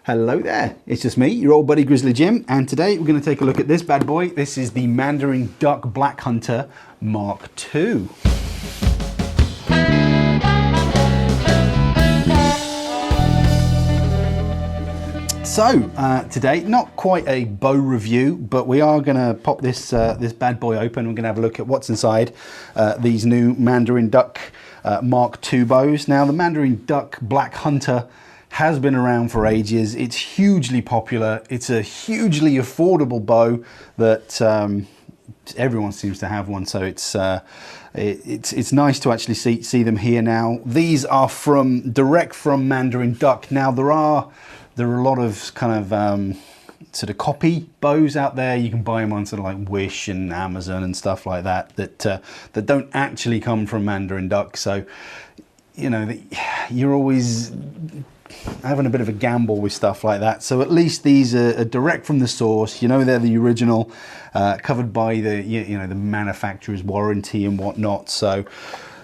Hello there, it's just me, your old buddy Grizzly Jim, and today we're going to take a look at this bad boy. This is the Mandarin Duck Black Hunter Mark II. So, today, not quite a bow review, but we are going to pop this bad boy open. We're going to have a look at what's inside these new Mandarin Duck Mark II bows. Now, the Mandarin Duck Black Hunter has been around for ages. It's hugely popular. It's a hugely affordable bow that everyone seems to have one. So it's nice to actually see them here now. These are direct from Mandarin Duck. Now there are a lot of kind of sort of copy bows out there. You can buy them on sort of like Wish and Amazon and stuff like that that don't actually come from Mandarin Duck. So you know you're always having a bit of a gamble with stuff like that. So at least these are direct from the source. You know, they're the original, covered by the the manufacturer's warranty and whatnot. So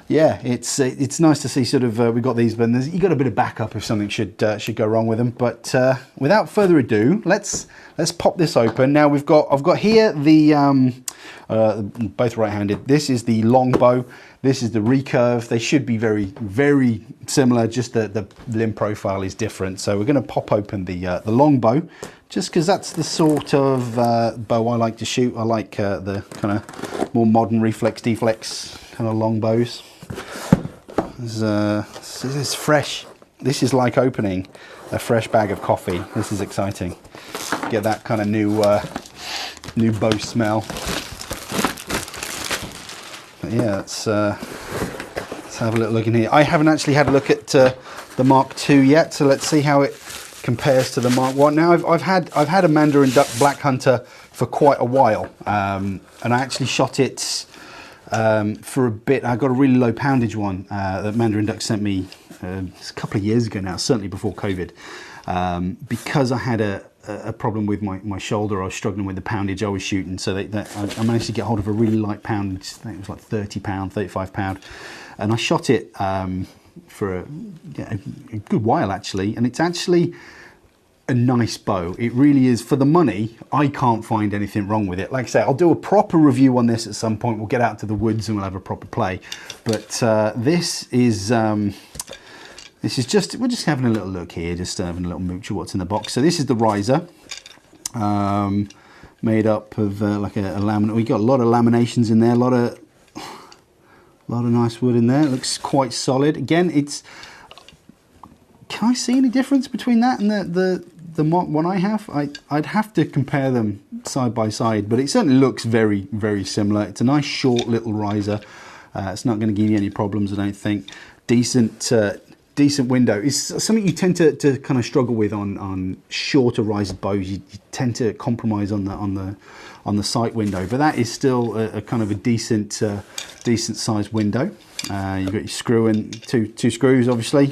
yeah, it's nice to see sort of we've got these, but you got a bit of backup if something should go wrong with them. But without further ado, let's pop this open. Now I've got here the both right-handed. This is the long bow. This is the recurve. They should be very, very similar, just the limb profile is different. So we're going to pop open the long bow, just because that's the sort of bow I like to shoot. I like the kind of more modern reflex deflex kind of long bows. This is fresh. This is like opening a fresh bag of coffee. This is exciting. Get that kind of new bow smell. But yeah, let's have a little look in here. I haven't actually had a look at the Mark II yet, so let's see how it compares to the Mark I. Now I've had a Mandarin Duck Black Hunter for quite a while, and I actually shot it for a bit. I got a really low poundage one that Mandarin Duck sent me a couple of years ago now, certainly before COVID, because I had a problem with my shoulder. I was struggling with the poundage I was shooting, so I managed to get hold of a really light poundage. I think it was like 30 pound, 35 pound, and I shot it for a good while actually, and it's actually a nice bow. It really is. For the money, I can't find anything wrong with it. Like I say, I'll do a proper review on this at some point. We'll get out to the woods and we'll have a proper play, but this is just, we're just having a little look here, just having a little mooch of what's in the box. So this is the riser, made up of like a laminate. We got a lot of laminations in there, a lot of nice wood in there. It looks quite solid. Again, can I see any difference between that and the Mark one I have? I'd have to compare them side by side, but it certainly looks very, very similar. It's a nice short little riser. It's not going to give you any problems, I don't think. Decent window. It's something you tend to kind of struggle with on shorter riser bows. You tend to compromise on the sight window, but that is still a kind of a decent sized window. You've got your screw and two screws, obviously.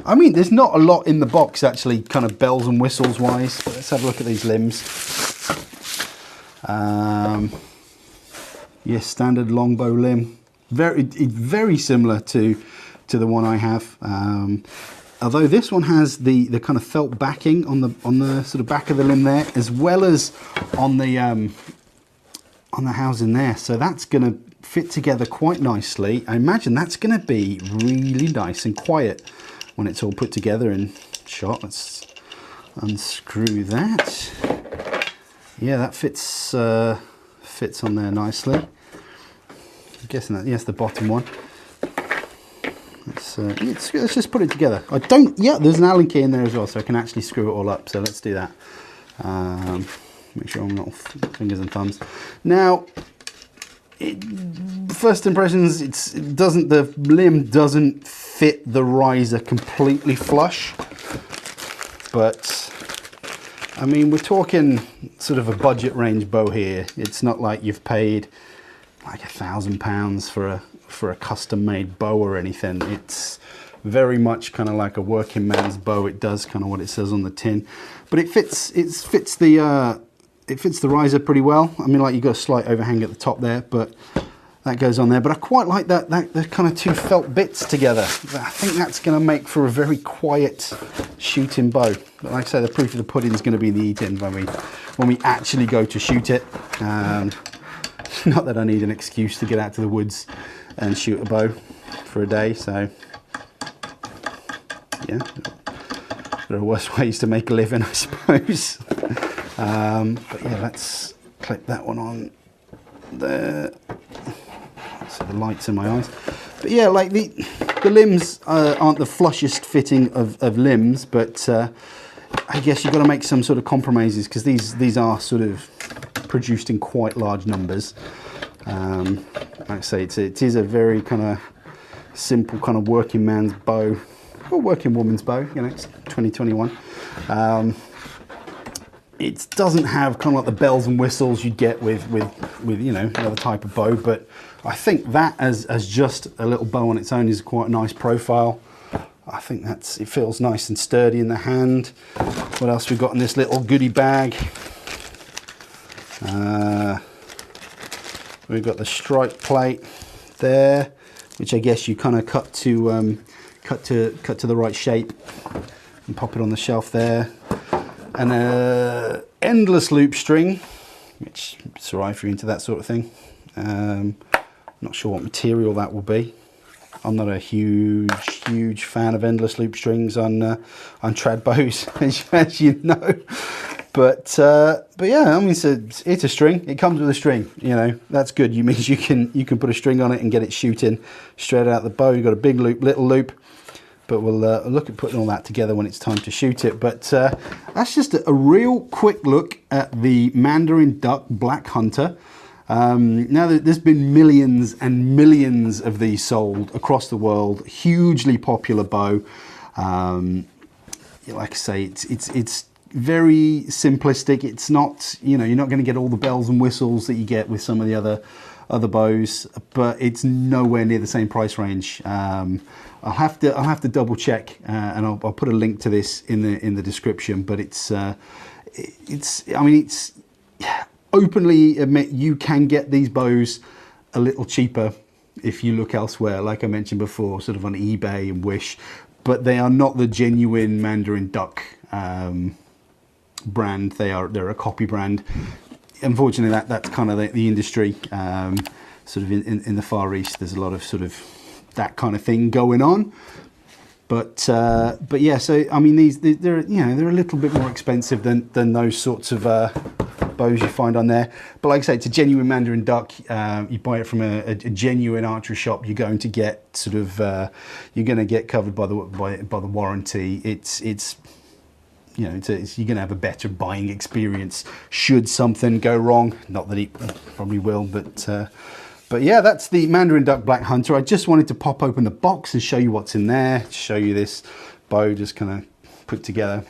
I mean, there's not a lot in the box actually, kind of bells and whistles wise. But let's have a look at these limbs. Yes, standard longbow limb. Very similar to the one I have, although this one has the kind of felt backing on the sort of back of the limb there, as well as on the housing there. So that's going to fit together quite nicely. I imagine that's going to be really nice and quiet when it's all put together and shot. Let's unscrew that. Yeah, that fits on there nicely. I'm guessing that, yes, the bottom one. Let's just put it together. Yeah, there's an Allen key in there as well, so I can actually screw it all up. So let's do that. Make sure I'm not fingers and thumbs. Now, first impressions, the limb doesn't fit the riser completely flush, but I mean, we're talking sort of a budget range bow here. It's not like you've paid like £1,000 for a custom made bow or anything. It's very much kind of like a working man's bow. It does kind of what it says on the tin, but it fits the riser pretty well. I mean, like, you've got a slight overhang at the top there, but that goes on there. But I quite like that the kind of two felt bits together. I think that's going to make for a very quiet shooting bow. But like I say, the proof of the pudding is going to be in the eating when we actually go to shoot it. Not that I need an excuse to get out to the woods and shoot a bow for a day. So yeah, there are worse ways to make a living, I suppose. But yeah, let's clip that one on there. So the light's in my eyes. But yeah, like the limbs aren't the flushest fitting of limbs, but I guess you've got to make some sort of compromises, because these are sort of produced in quite large numbers. Like I say, it is a very kind of simple kind of working man's bow, or working woman's bow, you know, it's 2021. It doesn't have kind of like the bells and whistles you'd get with you know, another type of bow, but I think that as just a little bow on its own is quite a nice profile. I think it feels nice and sturdy in the hand. What else we got in this little goodie bag? We've got the strike plate there, which I guess you kind of cut to the right shape and pop it on the shelf there. And a endless loop string, which it's all right if you're into that sort of thing. Not sure what material that will be. I'm not a huge fan of endless loop strings on trad bows, as you know. But yeah, I mean, it's a string. It comes with a string. You know, that's good. You means you can put a string on it and get it shooting straight out the bow. You've got a big loop, little loop. But we'll look at putting all that together when it's time to shoot it. But that's just a real quick look at the Mandarin Duck Black Hunter. Now, there's been millions and millions of these sold across the world. Hugely popular bow. Like I say, it's very simplistic. It's not, you know, you're not going to get all the bells and whistles that you get with some of the other bows, but it's nowhere near the same price range. I'll have to double check, and I'll put a link to this in the description. But it's openly admit you can get these bows a little cheaper if you look elsewhere, like I mentioned before, sort of on eBay and Wish, but they are not the genuine Mandarin Duck brand. They're a copy brand. Unfortunately, that's kind of the industry. Sort of in the Far East, there's a lot of sort of that kind of thing going on. But yeah, so I mean, they're a little bit more expensive than those sorts of bows you find on there. But like I say, it's a genuine Mandarin Duck. You buy it from a genuine archery shop. You're going to get sort of you're going to get covered by the warranty. It's you know, you're going to have a better buying experience should something go wrong. Not that it probably will, but yeah, that's the Mandarin Duck Black Hunter. I just wanted to pop open the box and show you what's in there, show you this bow just kind of put together.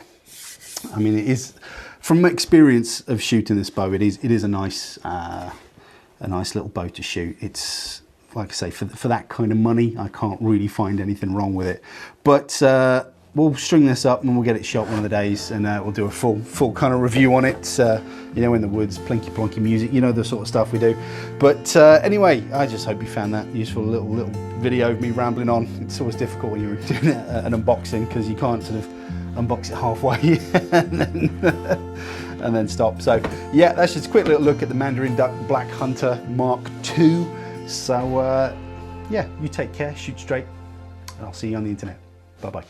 I mean, it is, from my experience of shooting this bow, it is a nice little bow to shoot. It's, like I say, for that kind of money, I can't really find anything wrong with it. But we'll string this up and we'll get it shot one of the days, and we'll do a full kind of review on it. You know, in the woods, plinky plonky music, you know, the sort of stuff we do. But anyway, I just hope you found that useful little video of me rambling on. It's always difficult when you're doing an unboxing, because you can't sort of unbox it halfway and then stop. So yeah, that's just a quick little look at the Mandarin Duck Black Hunter Mark II. So yeah, you take care, shoot straight, and I'll see you on the internet. Bye bye.